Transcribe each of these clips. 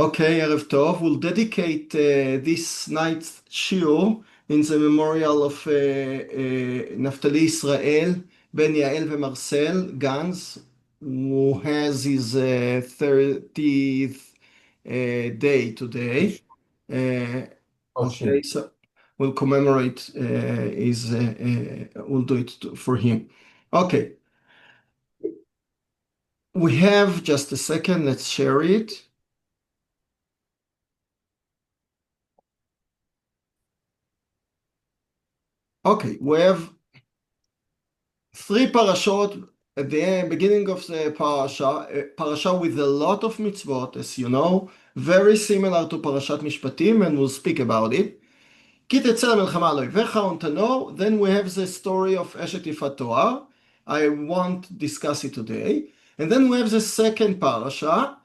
Okay, Erev Tov. We'll dedicate this night's shiur in the memorial of Naftali Israel, Ben Yael Marcel Gans, who has his 30th day today. Okay, Sure. so we'll commemorate we'll do it for him. Okay, we have just a second, let's share it. Okay, we have three parashot at the beginning of the parasha with a lot of mitzvot, as you know, very similar to Parashat Mishpatim, and we'll speak about it. כי תצא למלחמה על אויביך ונתנו, then we have the story of אשת יפת תואר. I won't discuss it today. And then we have the second parasha,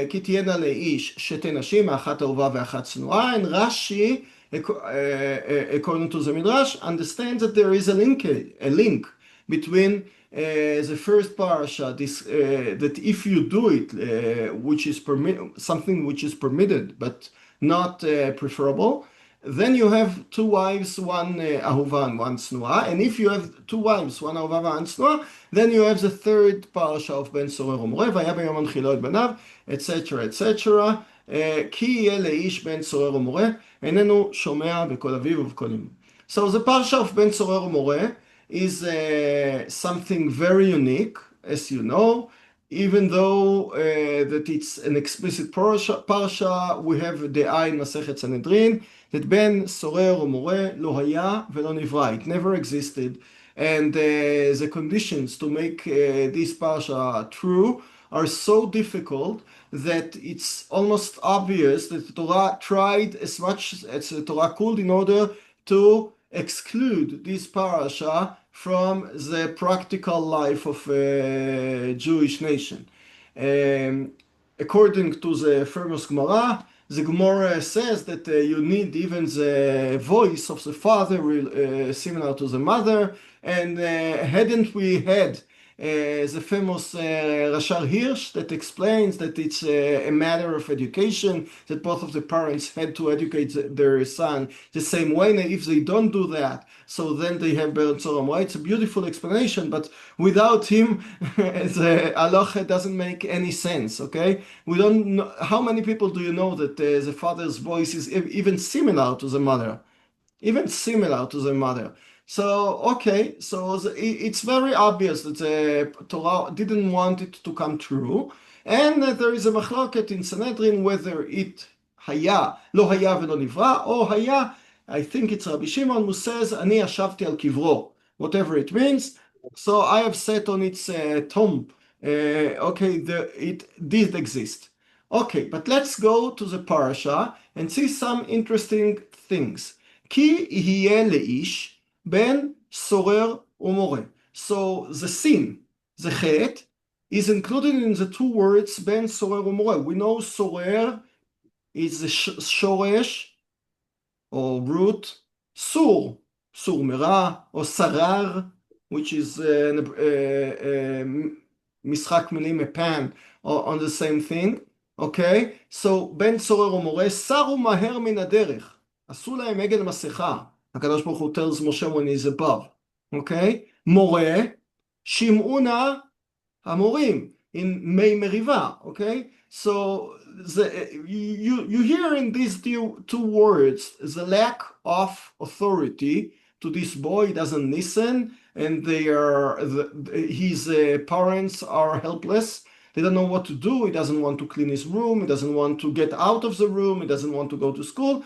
כי תהיינה לאיש שתי נשים, האחת אהובה ואחת שנואה, and Rashi, according to the Midrash, understands that there is a link between the first parasha, that if you do it, which is something which is permitted but not preferable, then you have two wives, one ahuva and one snua. And if you have two wives, one ahuva and one snua, then you have the third parasha of Ben Sorer Umoreh, והיה ביום הנחילו את בניו, etc. etc. כי יהיה לאיש בן סורר ומורה, איננו שומע בקול אביו ובקול אמו. So the parsha of Ben Sorer Umoreh is something very unique, as you know. Even though that it's an explicit parsha, we have the in Masechet Sanhedrin, that Ben Sorer or Moreh lo haya velo nivra. It never existed. And the conditions to make this parsha true are so difficult that it's almost obvious that the Torah tried as much as the Torah could in order to exclude this parasha from the practical life of a Jewish nation. According to the famous Gemara, the Umoreh says that you need even the voice of the father similar to the mother, and hadn't we had the famous Rashar Hirsch that explains that it's a matter of education, that both of the parents had to educate their son the same way, and if they don't do that, so then they have Ben Sorer Umoreh. It's a beautiful explanation, but without him, the halacha doesn't make any sense, okay? We don't know, how many people do you know that the father's voice is even similar to the mother? Even similar to the mother. So, okay, so it's very obvious that the Torah didn't want it to come true, and there is a machloket in Sanhedrin whether it haya, lo haya velo nivra, or haya, I think it's Rabbi Shimon who says, אני ישבתי על קברו, whatever it means, so I have sat on its tomb. Okay, it did exist. Okay, but let's go to the parasha and see some interesting things. כי יהיה לאיש בן סורר ומורה. So the sin, the chet, is included in the two words ben sorer umoreh. We know sorer is the shoresh or root, sur, sur mera, or sarar, which is משחק מילים, a pan, or on the same thing. Okay? So ben sorer umoreh, סרו מהר מן הדרך. עשו להם עגל מסכה. הקדוש ברוך הוא tells Moshe when he's above. Okay? מורה, שמעו נא המורים in מי מריבה. Okay? So you hear in these two words the lack of authority to this boy. He doesn't listen, and his parents are helpless. They don't know what to do. He doesn't want to clean his room. He doesn't want to get out of the room. He doesn't want to go to school.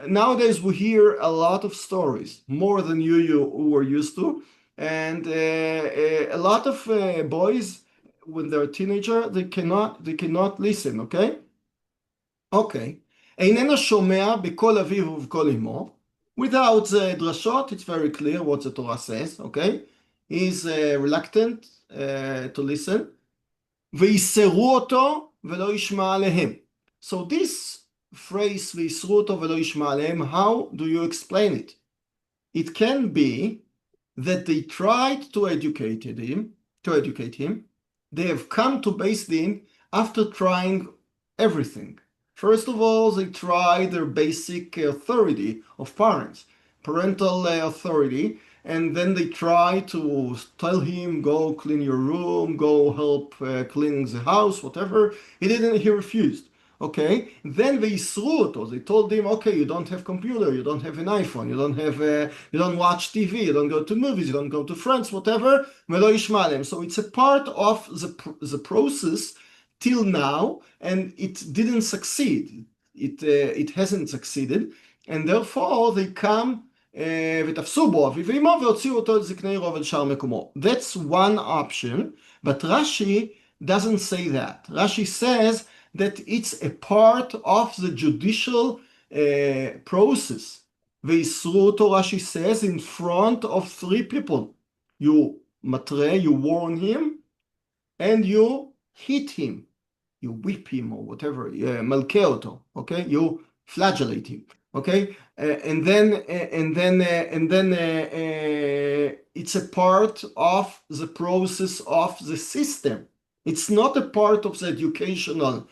Nowadays, we hear a lot of stories, more than you were used to. And a lot of boys, when they're a teenager, they cannot listen, okay? Okay. איננו שומע בקול אביו ובקול אמו. Without the drashot, it's very clear what the Torah says, okay? He's reluctant to listen. ויסרו אותו ולא ישמע עליהם. So this phrase, ויסרו אותו ולא ישמע עליהם, how do you explain it? It can be that they tried to educate him. They have come to Beis Din after trying everything. First of all, they try their basic authority of parents, parental authority, and then they try to tell him, go clean your room, go help cleaning the house, whatever. He refused. Okay, then they threw it, or they told him, okay, you don't have computer, you don't have an iPhone, you don't watch TV, you don't go to movies, you don't go to friends, whatever. So it's a part of the process till now, and it didn't succeed. It hasn't succeeded, and therefore they come ותפסו בו אביו ואמו והוציאו אותו אל זקני עירו ואל שאר מקומו. That's one option, but Rashi doesn't say that. Rashi says that it's a part of the judicial process. ויסרו אותו, Rashi says, in front of three people. You מטרה, you warn him, and you hit him. You whip him or whatever, מלכה אותו, okay? You flagellate him, okay? And then it's a part of the process of the system. It's not a part of the educational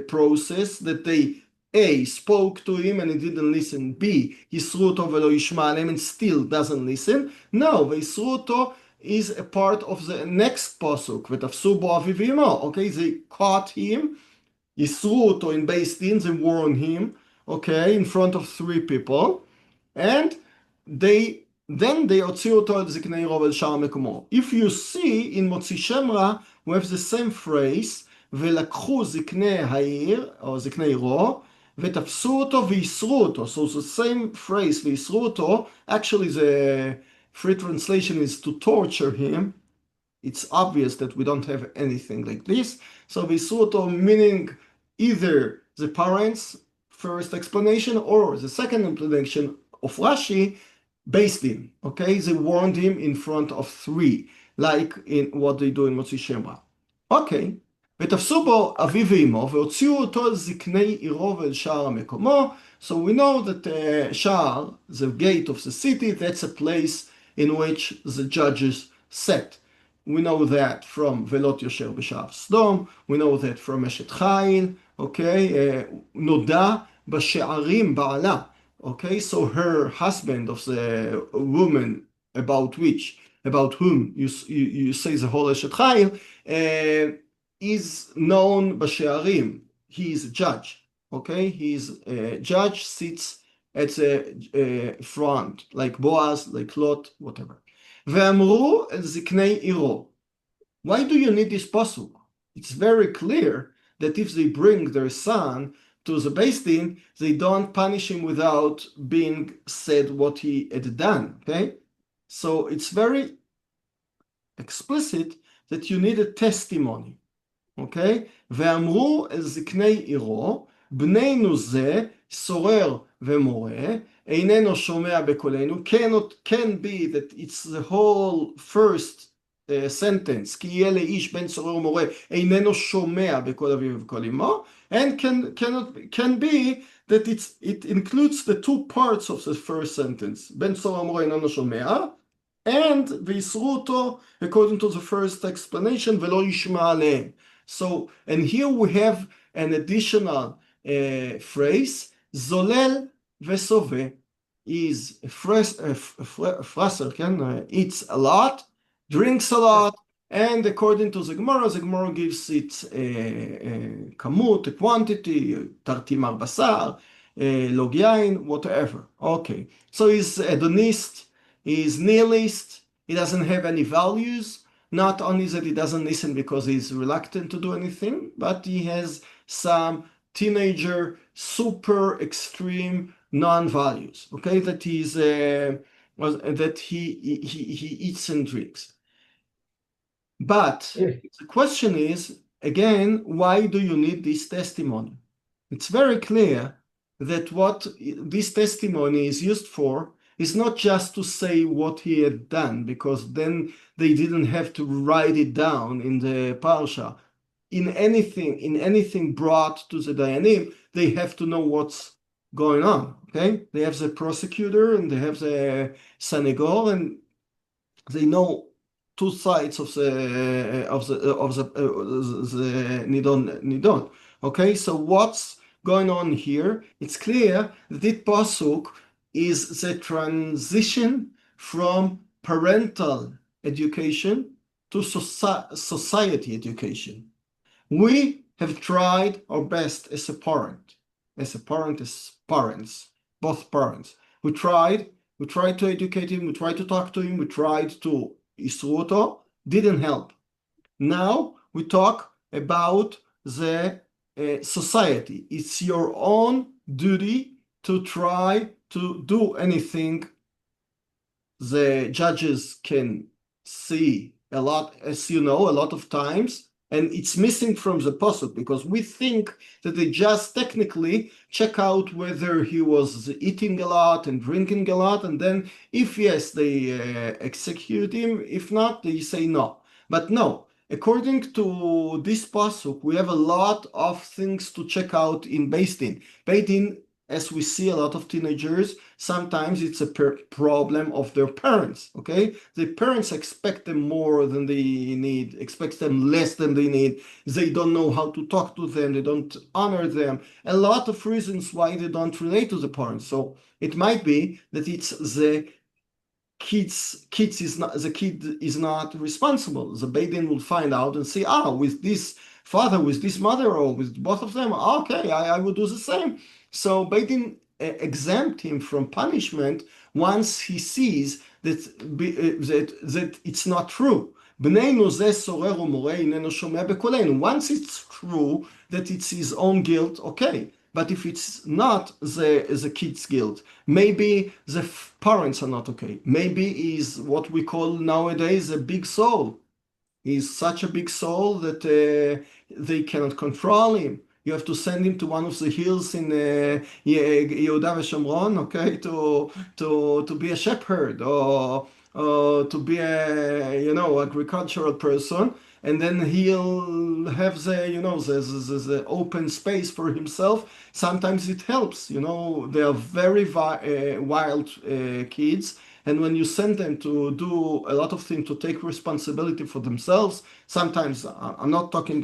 process that they A, spoke to him and he didn't listen, B, יסרו אותו ולא ישמע עליהם and still doesn't listen. No, ויסרו אותו is a part of the next pasuk, ותפסו בו אביו ואמו, okay? They caught him, יסרו אותו in Beis Din, they warned him, okay, in front of three people, and then they הוציאו אותו אל זקני עירו ואל שאר מקומו. If you see in מוציא שם רע, we have the same phrase, ולקחו זקני העיר, או זקני עירו, ותפסו אותו ויסרו אותו. So the same phrase, ויסרו אותו, actually the free translation is to torture him. It's obvious that we don't have anything like this. So ויסרו אותו meaning either the parents' first explanation or the second explanation of Rashi, Beis Din. Okay, they warned him in front of three, like in what they do in מוציא שם רע. Okay. ותפסו בו אביו ואמו והוציאו אותו אל זקני עירו ואל שער המקומו. So we know that שער, the gate of the city, that's a place in which the judges sat. We know that from ולא יושב בשער סדום, we know that from אשת חיל, okay, נודע בשערים בעלה, okay, so her husband of the woman about whom you say the whole אשת חיל, is known בשערים. He is a judge, okay? He is a judge, sits at the front, like Boaz, like Lot, whatever. ואמרו אל זקני עירו. Why do you need this pasuk? It's very clear that if they bring their son to the Beis Din, they don't punish him without being said what he had done, okay? So it's very explicit that you need a testimony. אוקיי? ואמרו אל זקני עירו, בנינו זה סורר ומורה, איננו שומע בקולנו, can be that it's the whole first sentence, כי יהיה לאיש בן סורר ומורה, איננו שומע בקול אביו ובקול אמו, and can be that it includes the two parts of the first sentence, בן סורר ומורה איננו שומע, and ויסרו אותו, according to the first explanation, ולא ישמע עליהם. So, and here we have an additional phrase, זולל ושובע, is a fraser, eats a lot, drinks a lot, and according to the Gemara gives it כמות, a quantity, תרתימר בשר, לוג יין, whatever. Okay, so he's hedonist, he's nihilist, he doesn't have any values. Not only that he doesn't listen because he's reluctant to do anything, but he has some teenager super extreme non-values, okay, that he eats and drinks. But the question is, again, why do you need this testimony? It's very clear that what this testimony is used for is not just to say what he had done, because then they didn't have to write it down in the Parsha. In anything brought to the Dayanim, they have to know what's going on, okay? They have the prosecutor and they have the Sanegor, and they know two sides of the nidon. Okay, so what's going on here, it's clear that this pasuk is the transition from parental education to society education. We have tried our best as as parents, both parents. We tried to educate him, we tried to talk to him, we tried to isruto, didn't help. Now we talk about the society. It's your own duty to try to do anything. The judges can see a lot, as you know, a lot of times, and it's missing from the pasuk because we think that they just technically check out whether he was eating a lot and drinking a lot, and then if yes, they execute him. If not, they say no. But no, according to this pasuk, we have a lot of things to check out in Beis Din. Beis Din, as we see a lot of teenagers, sometimes it's a problem of their parents, okay? The parents expect them more than they need, expect them less than they need. They don't know how to talk to them, they don't honor them. A lot of reasons why they don't relate to the parents. So it might be that it's the kids is not the kid is not responsible. The Beis Din will find out and say, with this father, with this mother, or with both of them, okay, I would do the same. So Beis Din exempt him from punishment once he sees that it's not true. בנינו זה סורר ומורה, איננו שומע בקולנו. Once it's true that it's his own guilt, okay. But if it's not the kid's guilt, maybe the parents are not okay. Maybe he's what we call nowadays a big soul. He's such a big soul that they cannot control him. You have to send him to one of the hills in Yehuda v'Shomron, okay, to be a shepherd or to be a agricultural person, and then he'll have the open space for himself. Sometimes it helps, they are very wild kids. And when you send them to do a lot of things, to take responsibility for themselves, sometimes, I'm not talking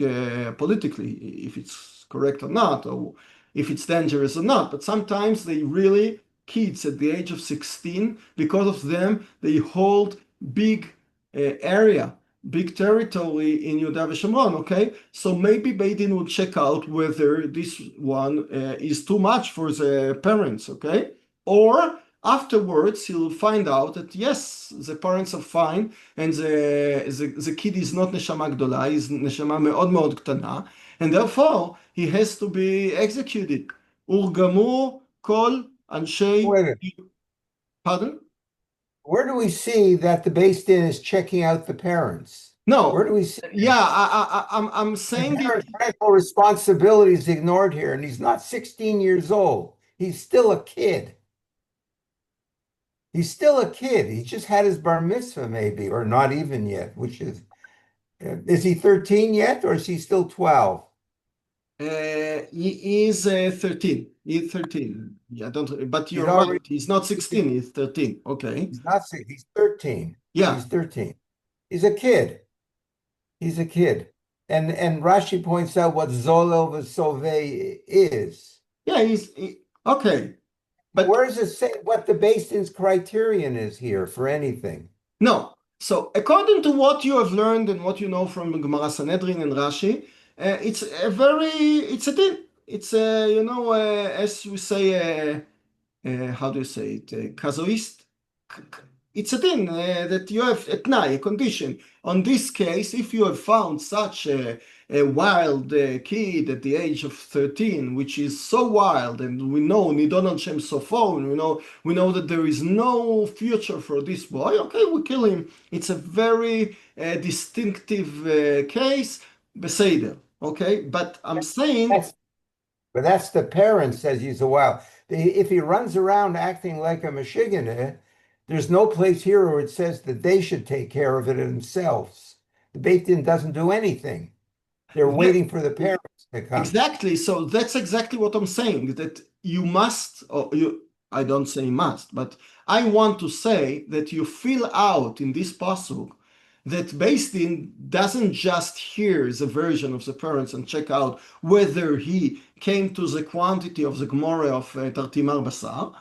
politically, if it's correct or not, or if it's dangerous or not, but sometimes they really, kids at the age of 16, because of them, they hold big area, big territory in Yehuda v'Shomron, okay? So maybe Beis Din will check out whether this one is too much for the parents, okay? Or afterwards, he'll find out that yes, the parents are fine, and the kid is not neshama gdola, he's neshama me'od me'od ktana, and therefore he has to be executed. Urgamu kol anshei. Wait a minute. Pardon? Where do we see that the Beis Din is checking out the parents? No. Where do we see? Yeah, I'm saying that parental responsibility is ignored here, and he's not 16 years old. He's still a kid. He's still a kid. He just had his bar mitzvah, maybe, or not even yet, which is he 13 yet, or is he still 12? He is 13. He's 13. Yeah, but you're right. He's not 16. He's 13. Okay. He's not 16. He's 13. Yeah. He's 13. He's a kid. He's a kid. And Rashi points out what Zolel v'Sovei is. Yeah, okay. But where does it say what the Beis Din's criterion is here for anything? No. So according to what you have learned and what you know from Gemara Sanhedrin and Rashi, it's a din. It's as we say, how do you say it? Kazoist. It's a din that you have at night, a condition. On this case, if you have found such a wild kid at the age of 13, which is so wild, and we know Nidon al Shem Sofo, and we know that there is no future for this boy, okay, we kill him. It's a very distinctive case, Beseder, okay? But I'm saying... But that's the parent says he's a wild. If he runs around acting like a Michigan, there's no place here where it says that they should take care of it themselves. The Beis Din doesn't do anything. They're waiting for the parents to come. Exactly. So that's exactly what I'm saying, that you must, I don't say must, but I want to say that you fill out in this pasuk that Beis Din doesn't just hear the version of the parents and check out whether he came to the quantity of the Umoreh of Tartimar Basar.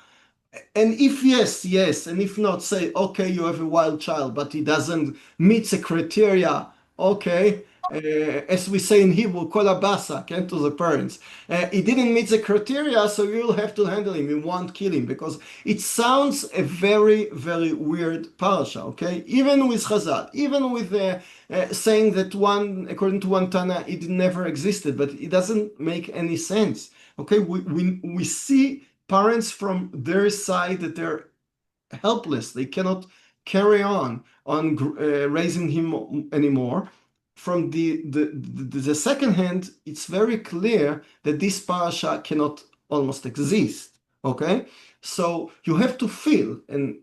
And if yes, yes, and if not, say, okay, you have a wild child, but he doesn't meet the criteria, okay, as we say in Hebrew, kol abasa, came to the parents. He didn't meet the criteria, so you'll have to handle him. You won't kill him, because it sounds a very, very weird parasha, okay? Even with Chazal, even with saying that one, according to one Tana, it never existed, but it doesn't make any sense, okay? We see parents from their side that they're helpless. They cannot carry on raising him anymore. From the second hand, it's very clear that this parasha cannot almost exist. Okay, so you have to feel, and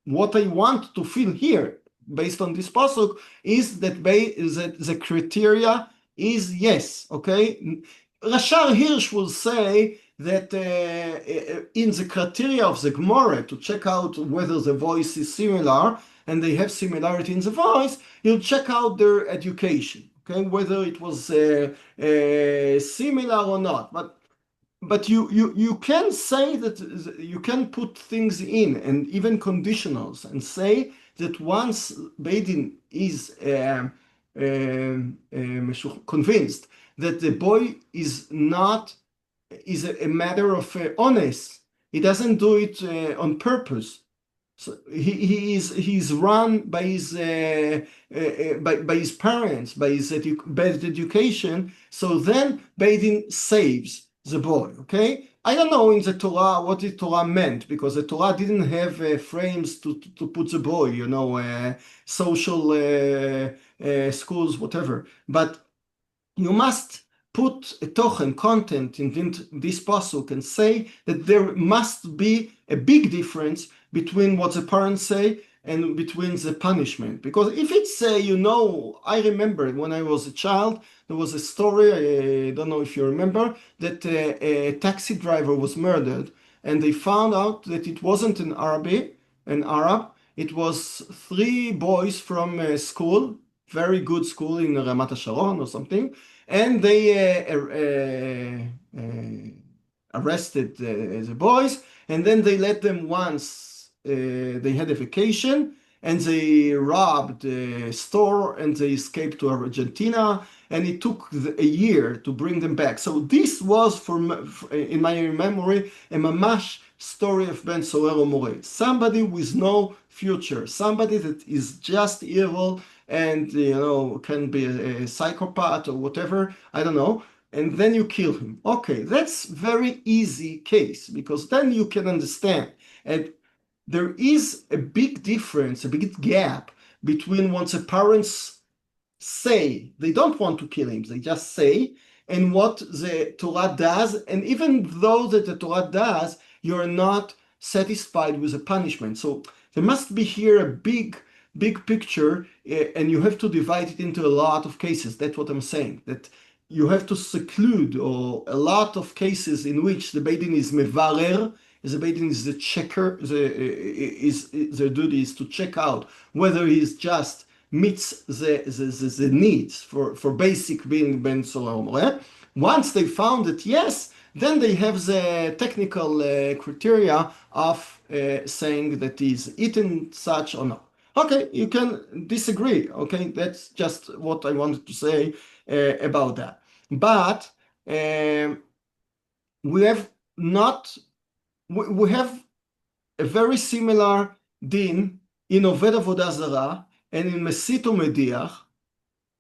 what I want to feel here, based on this pasuk, is that the criteria is yes. Okay, Rashar Hirsch will say that in the criteria of the Umoreh to check out whether the voice is similar, and they have similarity in the voice, you'll check out their education, okay, whether it was similar or not. But you can say that you can put things in, and even conditionals, and say that once Beidin is convinced that the boy is not is a matter of honest. He doesn't do it on purpose. So he's run by his parents, by his bad education. So then Beidin saves the boy. Okay, I don't know in the Torah what the Torah meant, because the Torah didn't have frames to put the boy, social schools, whatever. But you must put a tochen, content in this pasuk, and say that there must be a big difference between what the parents say and between the punishment. Because if it's, I remember when I was a child, there was a story, I don't know if you remember, that a taxi driver was murdered, and they found out that it wasn't an Arab, it was three boys from a school, very good school in Ramat HaSharon or something, and they arrested the boys, and then they let them once they had a vacation, and they robbed a store, and they escaped to Argentina, and it took a year to bring them back. So this was, in my memory, a mamash story of Ben Sorer Umoreh. Somebody with no future, somebody that is just evil and can be a psychopath or whatever, I don't know, and then you kill him. Okay, that's very easy case, because then you can understand. And there is a big difference, a big gap between what the parents say, they don't want to kill him, they just say, and what the Torah does. And even though that the Torah does, you're not satisfied with the punishment. So there must be here a big picture, and you have to divide it into a lot of cases. That's what I'm saying, that you have to seclude, or a lot of cases in which the Beis Din is mevarer, the Beis Din is the checker, the duty is to check out whether he's just meets the needs for basic being Ben Sorer Umoreh. Once they found that yes, then they have the technical criteria of saying that he's eaten such or not. Okay, you can disagree. Okay, that's just what I wanted to say about that. But we have not, we have a very similar din in Oved Avodah Zarah and in Mesit Umediach.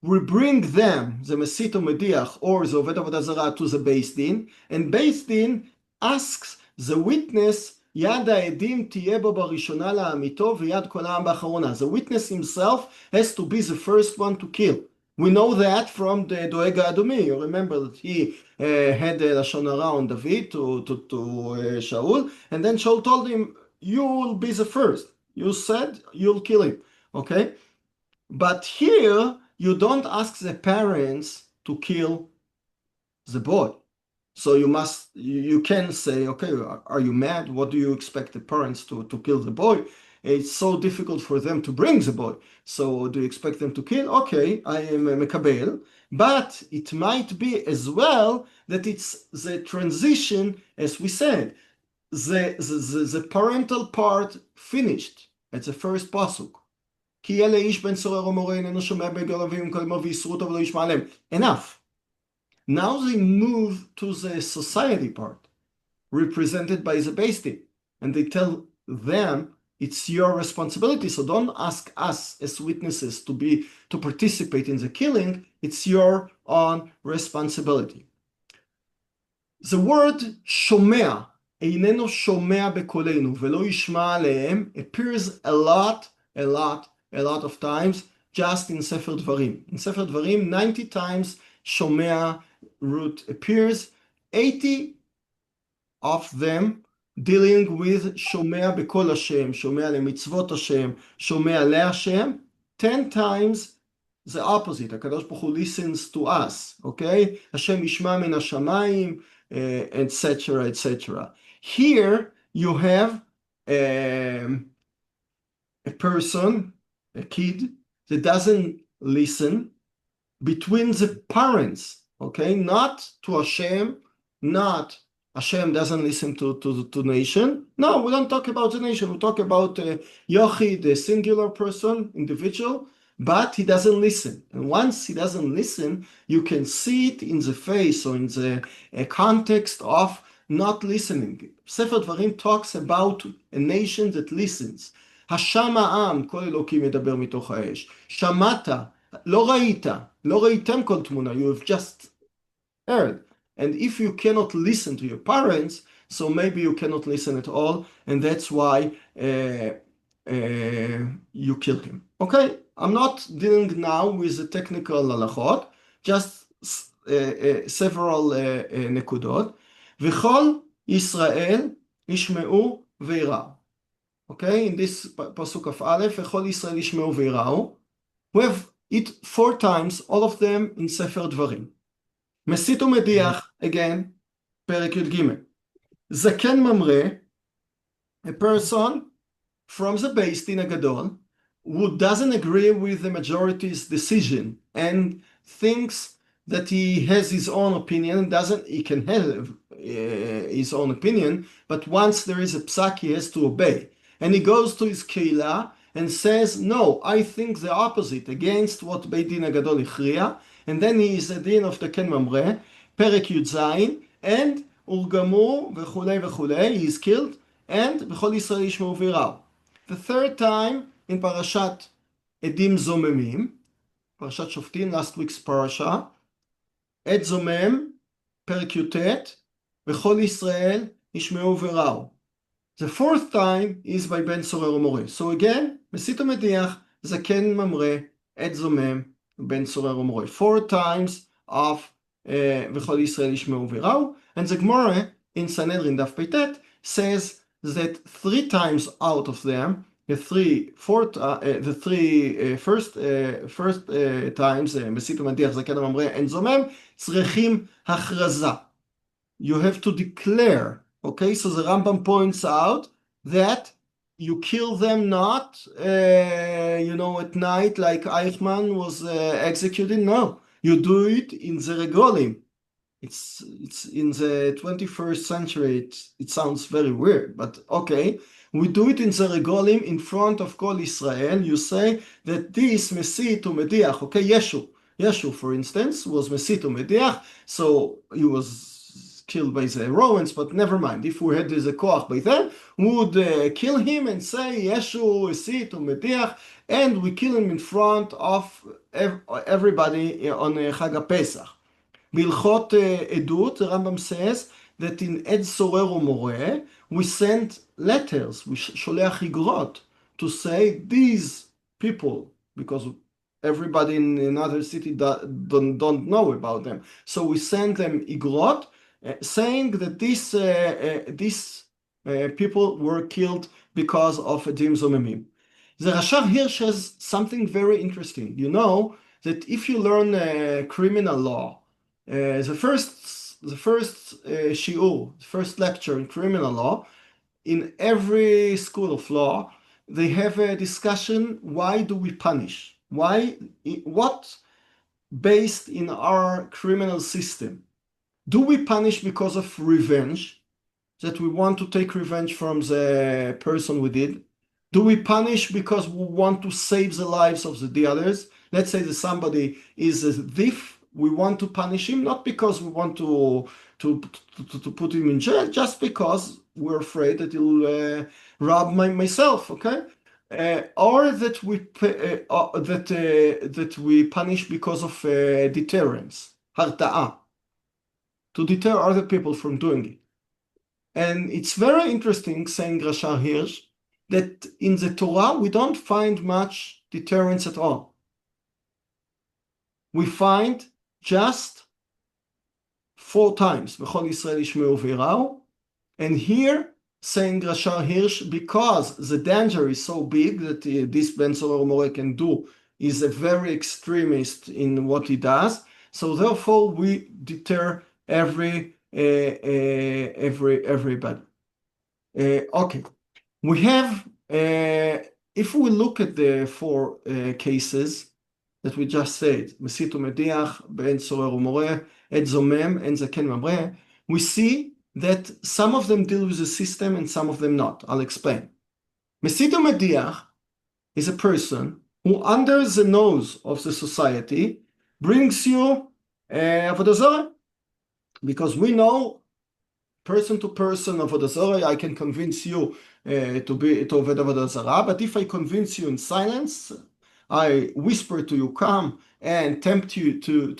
We bring them, the Mesit Umediach or the Oved Avodah Zarah, to the Beis Din, and Beis Din asks the witness, Yad ha'edim tiyeh bo barishona la'amito v'yad kol ha'am b'acharona. The witness himself has to be the first one to kill. We know that from the Doeg HaAdomi. You remember that he had a Lashon Hara on David to Shaul, and then Shaul told him, you will be the first. You said you'll kill him. Okay? But here, you don't ask the parents to kill the boy. So you can say, okay, are you mad? What do you expect the parents to kill the boy? it's so difficult for them to bring the boy. So do you expect them to kill? Okay, I am mekabel. But it might be as well that it's the transition, as we said, the parental part finished at the first pasuk. כי יהיה לאיש בן סורר ומורה איננו שומע בגלל אביהם כל אמו ויסרו אותו ולא ישמע להם. Enough. Now they move to the society part, represented by the Beis Din, and they tell them it's your responsibility. So don't ask us as witnesses to participate in the killing. It's your own responsibility. The word שומע, איננו שומע בקולנו ולא ישמע עליהם, appears a lot of times just in Sefer Dvarim. In Sefer Dvarim, 90 times שומע root appears, 80 of them dealing with שומע בקול השם, שומע למצוות השם, שומע להשם, 10 times the opposite, הקדוש ברוך הוא listens to us, okay? השם ישמע מן השמיים, etc., etc. Here you have a person, a kid, that doesn't listen between the parents, okay? Not to Hashem, not Hashem doesn't listen to nation. No, we don't talk about the nation. We talk about Yochid, the singular person, individual, but he doesn't listen. And once he doesn't listen, you can see it in the face or in the context of not listening. Sefer Dvarim talks about a nation that listens. השם העם, כל אלוקים ידבר מתוך האש. שמעת, לא ראית, לא ראיתם כל תמונה, you have just heard. And if you cannot listen to your parents, so maybe you cannot listen at all, and that's why you kill him. Okay, I'm not dealing now with the technical halachot, just several נקודות. וכל ישראל ישמעו ויראו. Okay, in this pasuk of Aleph, וכל ישראל ישמעו ויראו. We have it 4 times, all of them in ספר דברים. מסית ומדיח, again, פרק י"ג. זקן ממרא, a person from the Beis Din הגדול, who doesn't agree with the majority's decision and thinks that he has his own opinion, he can have his own opinion, but once there is a psak, he has to obey. And he goes to his Kehilat and says, no, I think the opposite, against what Beit Din HaGadol הכריע, and then he is a din of the Ken Mamre, Perek Yudzayin, and Urgamu, וכולי וכולי, he is killed, and בכל ישראל ישמעו ויראו. The third time in Parashat Edim Zomemim, Parashat Shoftim, last week's parasha, Ed Zomem, Perek Yutet, וכל ישראל ישמעו ויראו. The fourth time is by Ben Sorer Umoreh. So again, מסית ומדיח, זקן ממרא, עת זומם, Ben Sorer Umoreh. 4 times of וכל ישראל ישמעו ויראו. And the Gemara in Sanhedrin Daf Peitet says that 3 times out of them, the first times, מסית ומדיח, זקן ממרא, עת זומם, צריכים הכרזה. You have to declare. Okay, so the Rambam points out that you kill them not, at night like Eichmann was executed. No, you do it in the regolim. It's in the 21st century. It sounds very weird, but okay. We do it in the regolim in front of Kol Israel. You say that this mesit umediach. Okay, Yeshu, for instance, was mesit umediach, so he was killed by the Romans, but never mind. If we had the koach by then, we would kill him and say, Yeshu, Esit, Umediach, and we kill him in front of everybody on Chag HaPesach. Bilchot Edut, the Rambam says that in Ed Sorer Umoreh, we sent letters, we sholeach igrot, to say these people, because everybody in another city don't know about them. So we send them igrot, saying that these people were killed because of Edim Zomemim. The Rashab here says something very interesting. You know that if you learn criminal law, the first shiur, the first lecture in criminal law, in every school of law, they have a discussion, why do we punish? What based in our criminal system? Do we punish because of revenge, that we want to take revenge from the person we did? Do we punish because we want to save the lives of the others? Let's say that somebody is a thief, we want to punish him, not because we want to put him in jail, just because we're afraid that he'll rob myself, okay? Or that that we punish because of deterrence, harta'a, to deter other people from doing it. And it's very interesting, saying Rashar Hirsch, that in the Torah we don't find much deterrence at all. We find just 4 times, V'chol Yisrael yishmeu v'yirau, and here, saying Rashar Hirsch, because the danger is so big that this Ben Tzorah Umoreh can do, is a very extremist in what he does, so therefore we deter everybody. Okay, we have, if we look at the 4 cases that we just said, מסית ומדיח, בן צורר ומורה, עד זומם, אין זקן ממרא, we see that some of them deal with the system and some of them not. I'll explain. מסית ומדיח is a person who under the nose of the society brings you עבודה זרה. Because we know person to person avodah zarah, I can convince you to avoid avodah zarah, but if I convince you in silence, I whisper to you, come and tempt you to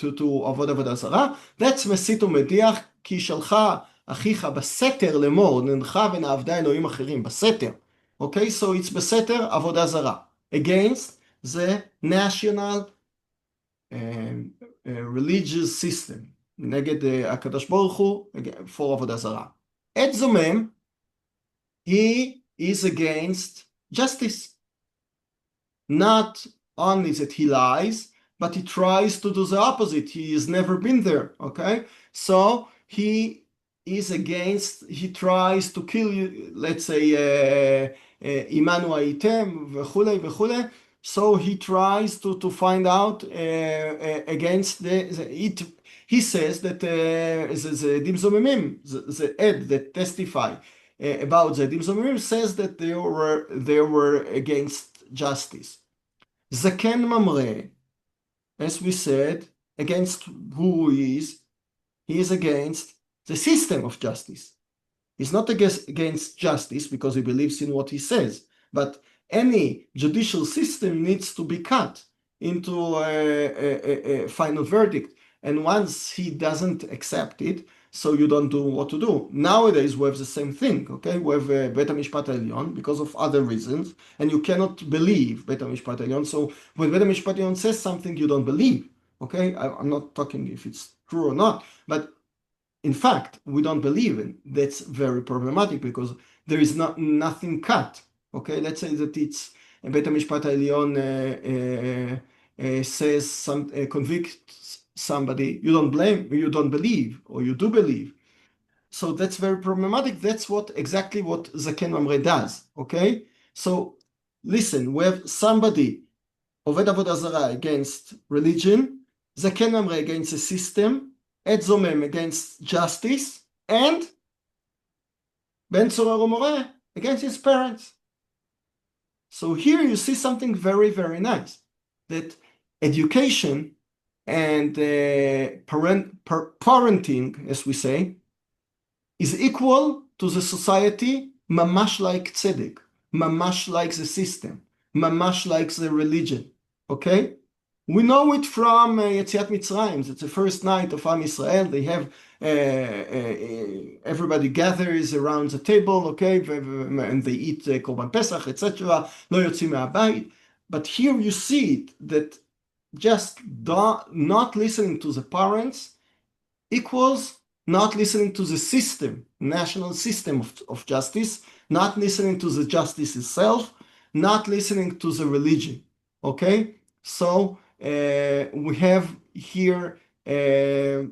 avoid avodah zarah, that's מסית ומדיח, כי שלחה אחיך בסתר לאמור, ננחה ונעבדה אלוהים אחרים, בסתר. Okay, so it's בסתר avodah zarah, against the national religious system. נגד הקדוש ברוך הוא, for עבודה זרה. עד זומם, he is against justice. Not only that he lies, but he tries to do the opposite. He has never been there, okay? So he is against, he tries to kill you, let's say, עמנו הייתם וכולי וכולי. So he tries to find out against he says that the Edim Zomimim, the Ed that testify about the Edim Zomimim, says that they were against justice. Zaken Mamre, as we said, against who he is against the system of justice. He's not against justice because he believes in what he says, but any judicial system needs to be cut into a final verdict. And once he doesn't accept it, so you don't do what to do. Nowadays, we have the same thing, okay? We have Bet HaMishpat Elyon because of other reasons, and you cannot believe Bet HaMishpat Elyon. So when Bet HaMishpat Elyon says something, you don't believe, okay? I'm not talking if it's true or not, but in fact, we don't believe in. That's very problematic because there is nothing cut. Okay, let's say that it's Bet HaMishpat Elyon says convicts somebody. You don't believe, or you do believe. So that's very problematic. That's exactly what Zaken Mamre does. Okay, so listen, we have somebody Oved Avodah Zarah against religion, Zaken Mamre against the system, Ed Zomem against justice, and Ben Tzorah Umoreh against his parents. So here you see something very, very nice, that education and parenting, as we say, is equal to the society, mamash like tzedek, mamash like the system, mamash like the religion, okay? We know it from Yetziat Mitzrayim. It's the first night of Am Yisrael. They have everybody gathers around the table, okay, and they eat Korban Pesach, etc. Lo yotzim me'abayit. But here you see it, that just not listening to the parents equals not listening to the system, national system of justice, not listening to the justice itself, not listening to the religion, okay? So we have here the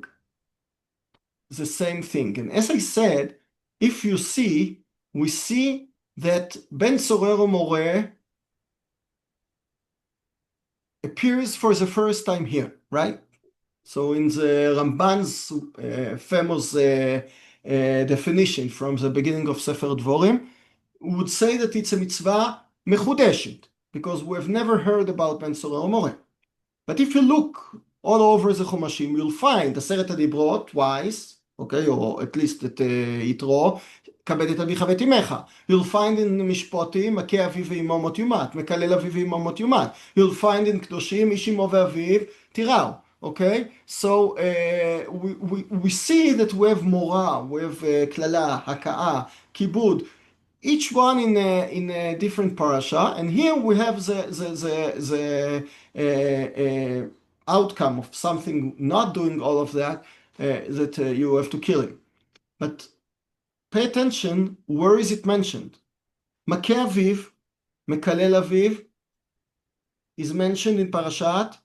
same thing. And as I said, if you see, we see that Ben Sorer Umoreh appears for the first time here, right? So in the Ramban's famous definition from the beginning of Sefer Dvorim, we would say that it's a mitzvah mechudeshet, because we've never heard about Ben Sorer Umoreh. But if you look all over the Chumashim, you'll find Aseret HaDibrot twice, okay, or at least at Yitro, כבד את אביך ואת אמך. You'll find in משפטים, מכה אביו ואמו מות יומת, מקלל אביו ואמו מות יומת. You'll find in קדושים, איש אמו ואביו, תיראו. Okay, so we see that we have מורא, we have קללה, הכאה, כיבוד, each one in a different parasha, and here we have the outcome of something not doing all of that, that you have to kill him. But pay attention, where is it mentioned? מכה אביו, מקלל אביו, is mentioned in Parashat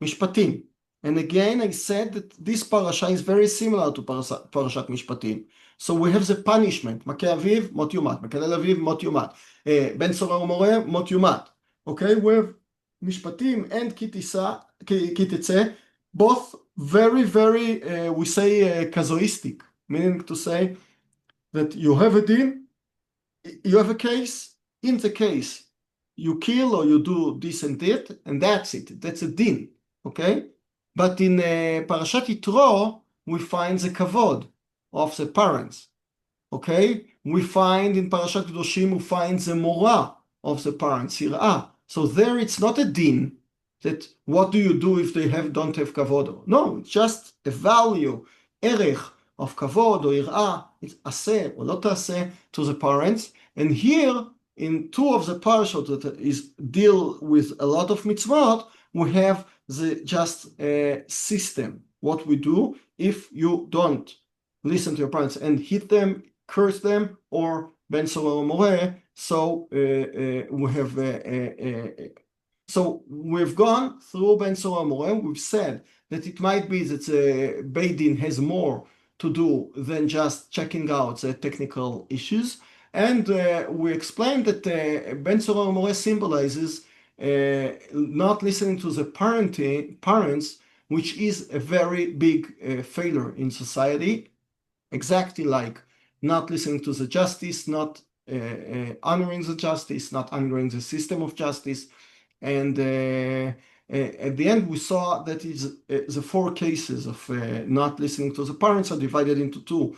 משפטים. And again, I said that this parasha is very similar to Parashat משפטים. So we have the punishment, מכה אביו, מות יומת, מקלל אביו, מות יומת. בן סורר ומורה, מות יומת. Okay, we have משפטים and כי תצא, both very, we say casuistic, meaning to say that you have a din, you have a case, in the case, you kill or you do this and that, and that's it, that's a din, okay? But in Parashat Yitro, we find the kavod of the parents, okay? We find in Parashat Kedoshim, we find the morah of the parents, hirah. So there it's not a din, that what do you do if they don't have kavod? No, it's just a value, erech of kavod or hirah, it's aseh or lo taseh to the parents. And here, in two of the parashot that is deal with a lot of mitzvot, we have the just system, what we do if you don't listen to your parents and hit them, curse them, or ben sorer umoreh. So we have so we've gone through ben sorer umoreh. We've said that it might be that Beit Din has more to do than just checking out the technical issues. And we explained that ben sorer umoreh symbolizes not listening to the parents, which is a very big failure in society, exactly like not listening to the justice, not honoring the justice, not honoring the system of justice. And at the end, we saw that the four cases of not listening to the parents are divided into two.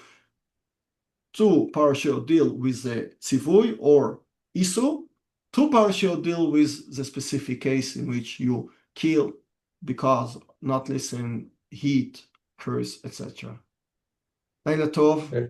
Two parashot deal with the tzivui or isu. Two parashot deal with the specific case in which you kill because not listen, hit, curse, etc. Laila Tov.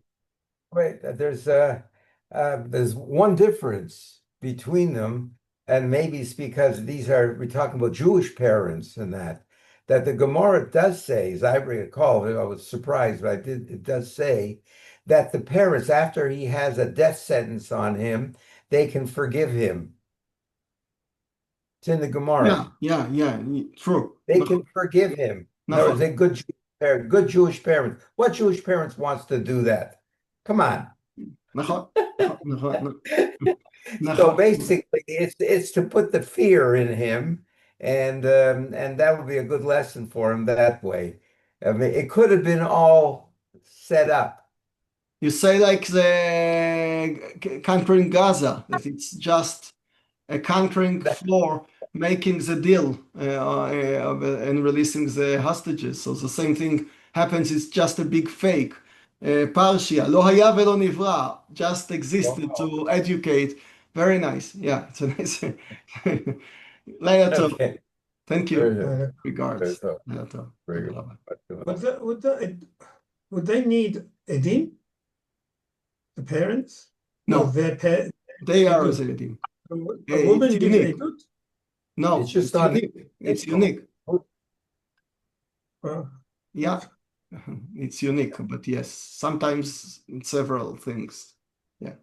Wait, there's one difference between them, and maybe it's because we're talking about Jewish parents and that the Gemara does say, as I recall, I was surprised, but it does say that the parents, after he has a death sentence on him, they can forgive him. It's in the Gemara. Yeah, true. They can forgive him. No, they're good Jewish parents. What Jewish parents wants to do that? Come on. So basically, it's to put the fear in him, and that would be a good lesson for him that way. I mean, it could have been all set up. You say like the conquering Gaza, that it's just a conquering floor making the deal and releasing the hostages. So the same thing happens, it's just a big fake. Parshia, לא היה ולא נברא, just existed to educate. Very nice. Yeah, it's a nice. Laila Tov. Okay. Thank you. Regards. Very good. Would they need edim? The parents? No, they are good. the edim. A woman gives edut? No, it's just unique. It's unique. Yeah, it's unique, but yes, sometimes it's several things. Yeah,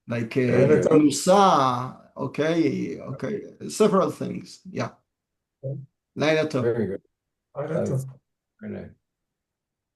like Musa, okay, several things. Yeah. Laila Tov. Very good. Laila Tov. Very nice.